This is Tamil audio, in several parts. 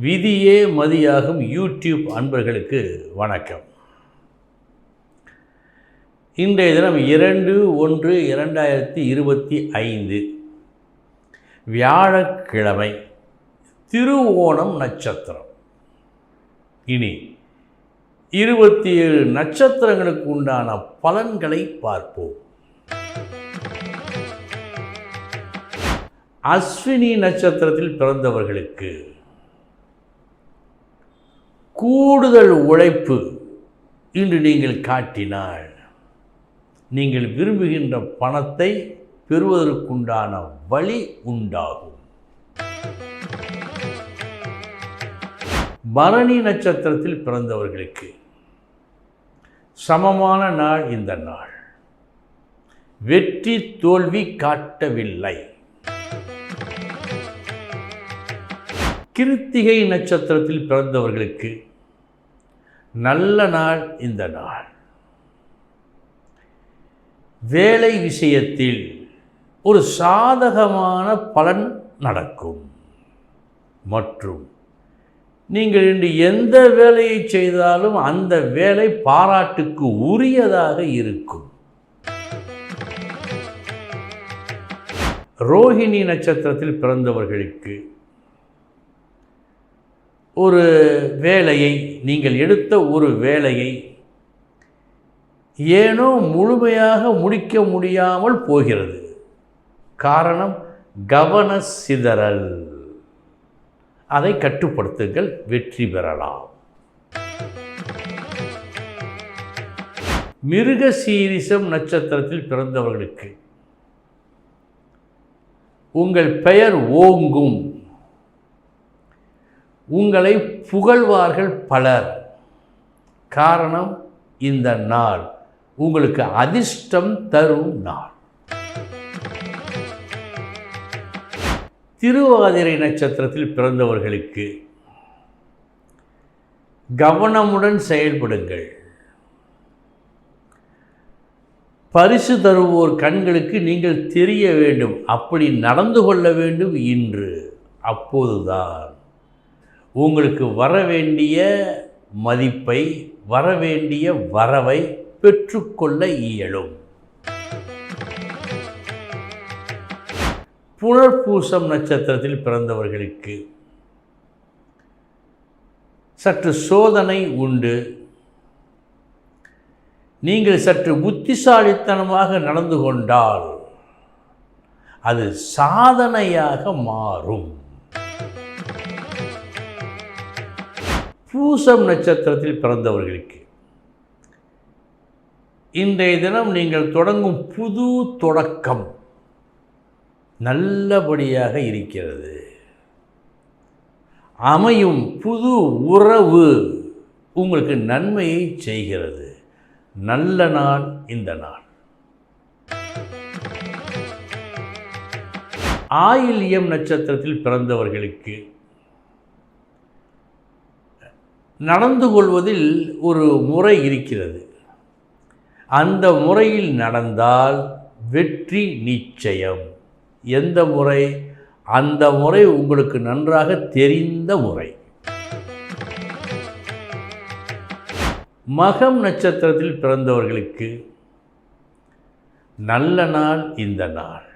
விதியே மதியாகும் யூடியூப் அன்பர்களுக்கு வணக்கம். இன்றைய தினம் 2/1/2025 வியாழக்கிழமை, திருவோணம் நட்சத்திரம். இனி 27 நட்சத்திரங்களுக்கு உண்டான பலன்களை பார்ப்போம். அஸ்வினி நட்சத்திரத்தில் பிறந்தவர்களுக்கு கூடுதல் உழைப்பு இன்று நீங்கள் காட்டினால் நீங்கள் விரும்புகின்ற பணத்தை பெறுவதற்குண்டான வழி உண்டாகும். பரணி நட்சத்திரத்தில் பிறந்தவர்களுக்கு சமமான நாள் இந்த நாள். வெற்றி தோல்வி காட்டவில்லை. கிருத்திகை நட்சத்திரத்தில் பிறந்தவர்களுக்கு நல்ல நாள் இந்த நாள். வேலை விஷயத்தில் ஒரு சாதகமான பலன் நடக்கும். மற்றும் நீங்கள் இன்று எந்த வேலையை செய்தாலும் அந்த வேலை பாராட்டுக்கு உரியதாக இருக்கும். ரோஹிணி நட்சத்திரத்தில் பிறந்தவர்களுக்கு ஒரு வேலையை, நீங்கள் எடுத்த ஒரு வேலையை ஏனோ முழுமையாக முடிக்க முடியாமல் போகிறது. காரணம் கவன சிதறல். அதை கட்டுப்படுத்துங்கள், வெற்றி பெறலாம். மிருகசீரிஷம் நட்சத்திரத்தில் பிறந்தவர்களுக்கு உங்கள் பெயர் ஓங்கும். உங்களை புகழ்வார்கள் பலர். காரணம் இந்த நாள் உங்களுக்கு அதிர்ஷ்டம் தரும் நாள். திருவாதிரை நட்சத்திரத்தில் பிறந்தவர்களுக்கு கவனமுடன் செயல்படுங்கள். பரிசு தருவோர் கண்களுக்கு நீங்கள் தெரிய வேண்டும். அப்படி நடந்து கொள்ள வேண்டும் இன்று. அப்போதுதான் உங்களுக்கு வரவேண்டிய மதிப்பை, வரவேண்டிய வரவை பெற்றுக்கொள்ள இயலும். புனர்பூசம் நட்சத்திரத்தில் பிறந்தவர்களுக்கு சற்று சோதனை உண்டு. நீங்கள் சற்று புத்திசாலித்தனமாக நடந்து கொண்டால் அது சாதனையாக மாறும். பூசம் நட்சத்திரத்தில் பிறந்தவர்களுக்கு இன்றைய தினம் நீங்கள் தொடங்கும் புது தொடக்கம் நல்லபடியாக இருக்கிறது. அமையும் புது உறவு உங்களுக்கு நன்மையை செய்கிறது. நல்ல நாள் இந்த நாள். ஆயில்யம் நட்சத்திரத்தில் பிறந்தவர்களுக்கு நடந்து கொள்வதில் ஒரு முறை இருக்கிறது. அந்த முறையில் நடந்தால் வெற்றி நிச்சயம். எந்த முறை? அந்த முறை உங்களுக்கு நன்றாக தெரிந்த முறை. மகம் நட்சத்திரத்தில் பிறந்தவர்களுக்கு நல்ல நாள் இந்த நாள்.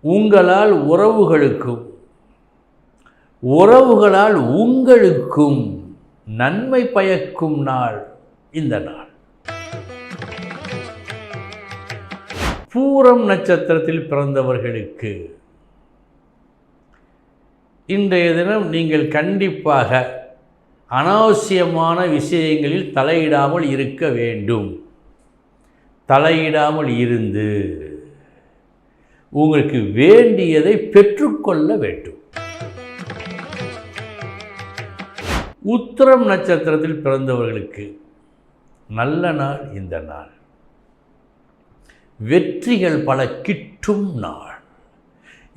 உங்களால் உறவுகளுக்கும் உறவுகளால் உங்களுக்கும் நன்மை பயக்கும் நாள் இந்த நாள். பூரம் நட்சத்திரத்தில் பிறந்தவர்களுக்கு இன்றைய தினம் நீங்கள் கண்டிப்பாக அனாவசியமான விஷயங்களில் தலையிடாமல் இருக்க வேண்டும். தலையிடாமல் இருந்து உங்களுக்கு வேண்டியதை பெற்றுக்கொள்ள வேண்டும். உத்திரம் நட்சத்திரத்தில் பிறந்தவர்களுக்கு நல்ல நாள் இந்த நாள். வெற்றிகள் பல கிட்டும் நாள்.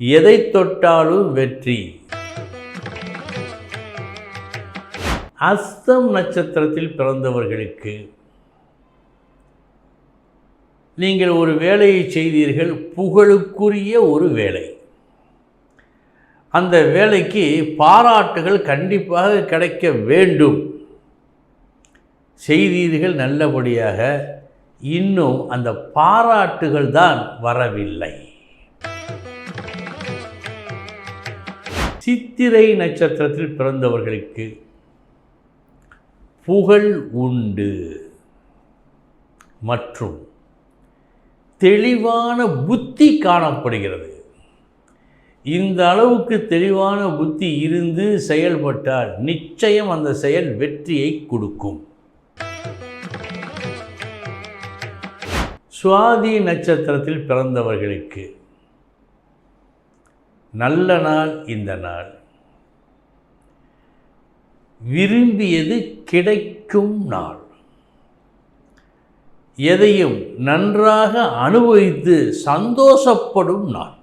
எதை தொட்டாலும் வெற்றி. அஸ்தம் நட்சத்திரத்தில் பிறந்தவர்களுக்கு நீங்கள் ஒரு வேலையை செய்தீர்கள், புகழுக்குரிய ஒரு வேலை. அந்த வேலைக்கு பாராட்டுகள் கண்டிப்பாக கிடைக்க வேண்டும். செய்தீர்கள் நல்லபடியாக, இன்னும் அந்த பாராட்டுகள் தான் வரவில்லை. சித்திரை நட்சத்திரத்தில் பிறந்தவர்களுக்கு புகழ் உண்டு மற்றும் தெளிவான புத்தி காணப்படுகிறது. இந்த அளவுக்கு தெளிவான புத்தி இருந்து செயல்பட்டால் நிச்சயம் அந்த செயல் வெற்றியை கொடுக்கும். சுவாதி நட்சத்திரத்தில் பிறந்தவர்களுக்கு நல்ல நாள் இந்த நாள். விரும்பியது கிடைக்கும் நாள். எதையும் நன்றாக அனுபவித்து சந்தோஷப்படும் நாள்.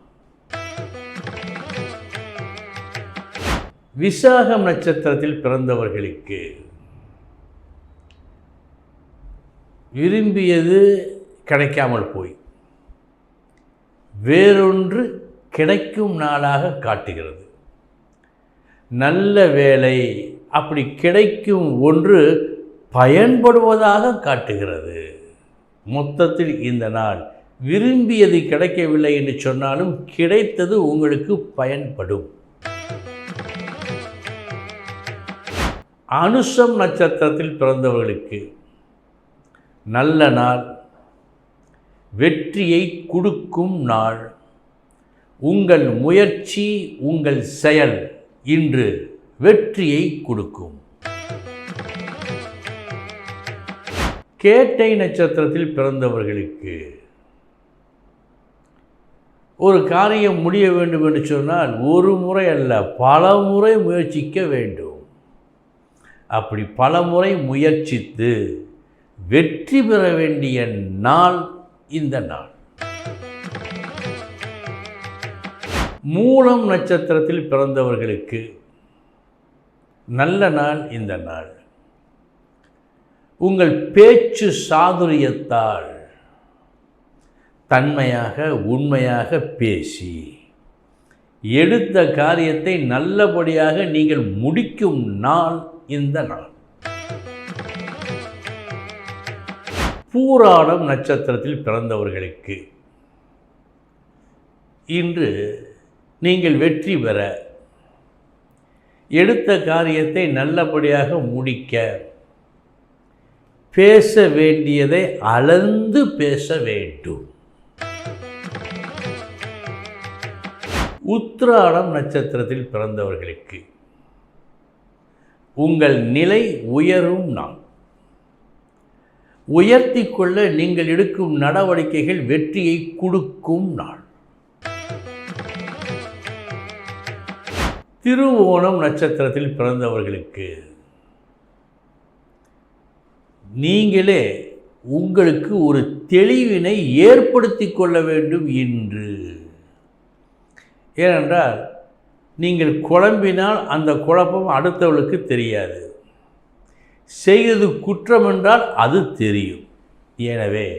விசாகம் நட்சத்திரத்தில் பிறந்தவர்களுக்கு விரும்பியது கிடைக்காமல் போய் வேறொன்று கிடைக்கும் நாளாக காட்டுகிறது. நல்ல வேலை அப்படி கிடைக்கும் ஒன்று பயன்படுவதாக காட்டுகிறது. மொத்தத்தில் இந்த நாள் விரும்பியது கிடைக்கவில்லை என்று சொன்னாலும் கிடைத்தது உங்களுக்கு பயன்படும். அனுஷம் நட்சத்திரத்தில் பிறந்தவர்களுக்கு நல்ல நாள், வெற்றியை கொடுக்கும் நாள். உங்கள் முயற்சி, உங்கள் செயல் இன்று வெற்றியை கொடுக்கும். கேட்டை நட்சத்திரத்தில் பிறந்தவர்களுக்கு ஒரு காரியம் முடிய வேண்டும் என்று சொன்னால் ஒரு முறை அல்ல, பல முறை முயற்சிக்க வேண்டும். அப்படி பல முறை முயற்சித்து வெற்றி பெற வேண்டிய நாள் இந்த நாள். மூலம் நட்சத்திரத்தில் பிறந்தவர்களுக்கு நல்ல நாள் இந்த நாள். உங்கள் பேச்சு சாதுரியத்தால் தன்மையாக உண்மையாக பேசி எடுத்த காரியத்தை நல்லபடியாக நீங்கள் முடிக்கும் நாள் இந்த நாள். பூராடம் நட்சத்திரத்தில் பிறந்தவர்களுக்கு இன்று நீங்கள் வெற்றி பெற, எடுத்த காரியத்தை நல்லபடியாக முடிக்க, பேச வேண்டியதை அளந்து பேச வேண்டும். உத்திராடம் நட்சத்திரத்தில் பிறந்தவர்களுக்கு உங்கள் நிலை உயரும் நாள். உயர்த்தி கொள்ள நீங்கள் எடுக்கும் நடவடிக்கைகள் வெற்றியை கொடுக்கும் நாள். திருவோணம் நட்சத்திரத்தில் பிறந்தவர்களுக்கு நீங்களே உங்களுக்கு ஒரு தெளிவினை ஏற்படுத்தி கொள்ள வேண்டும் இன்று. ஏனென்றால் நீங்கள் குழம்பினால் அந்த குழப்பம் அடுத்தவளுக்கு தெரியாது. செய்வது குற்றம் என்றால் அது தெரியும். எனவே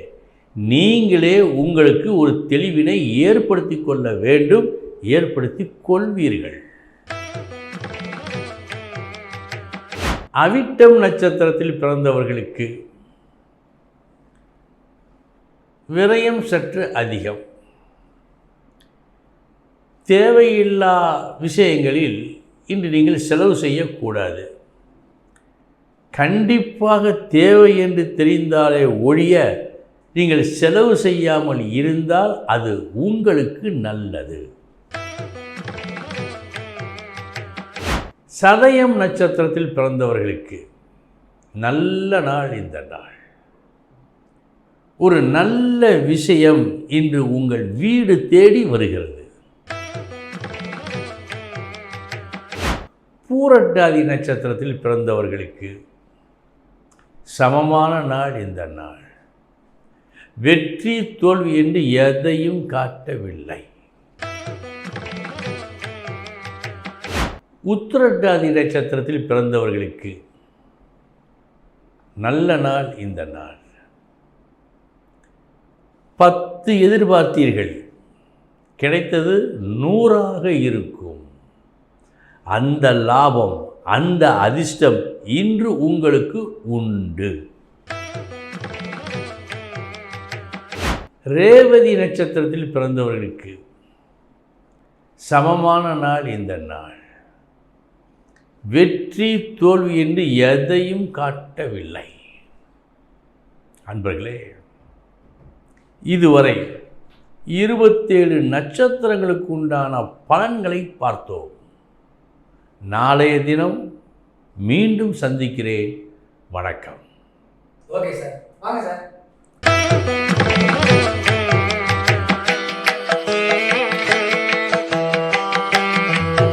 நீங்களே உங்களுக்கு ஒரு தெளிவினை ஏற்படுத்தி கொள்ள வேண்டும், ஏற்படுத்தி கொள்வீர்கள். அவிட்டம் நட்சத்திரத்தில் பிறந்தவர்களுக்கு விரயம் சற்று அதிகம். தேவையில்லா விஷயங்களில் இன்று நீங்கள் செலவு செய்யக்கூடாது. கண்டிப்பாக தேவை என்று தெரிந்தாலே ஒழிய நீங்கள் செலவு செய்யாமல் இருந்தால் அது உங்களுக்கு நல்லது. சதயம் நட்சத்திரத்தில் பிறந்தவர்களுக்கு நல்ல நாள் இந்த நாள். ஒரு நல்ல விஷயம் இன்று உங்கள் வீடு தேடி வருகிறது. பூரட்டாதி நட்சத்திரத்தில் பிறந்தவர்களுக்கு சமமான நாள் இந்த நாள். வெற்றி தோல்வி என்று எதையும் காட்டவில்லை. உத்திரட்டாதி நட்சத்திரத்தில் பிறந்தவர்களுக்கு நல்ல நாள் இந்த நாள். 10 எதிர்பார்த்தீர்கள், கிடைத்தது 100ஆக இருக்கும். அந்த லாபம், அந்த அதிர்ஷ்டம் இன்று உங்களுக்கு உண்டு. ரேவதி நட்சத்திரத்தில் பிறந்தவர்களுக்கு சமமான நாள் இந்த நாள். வெற்றி தோல்வி என்று எதையும் காட்டவில்லை. அன்பர்களே, இதுவரை 27 நட்சத்திரங்களுக்கு உண்டான பலன்களை பார்த்தோம். நாளைய தினம் மீண்டும் சந்திக்கிறேன். வணக்கம். ஓகே சார், வாங்க சார்.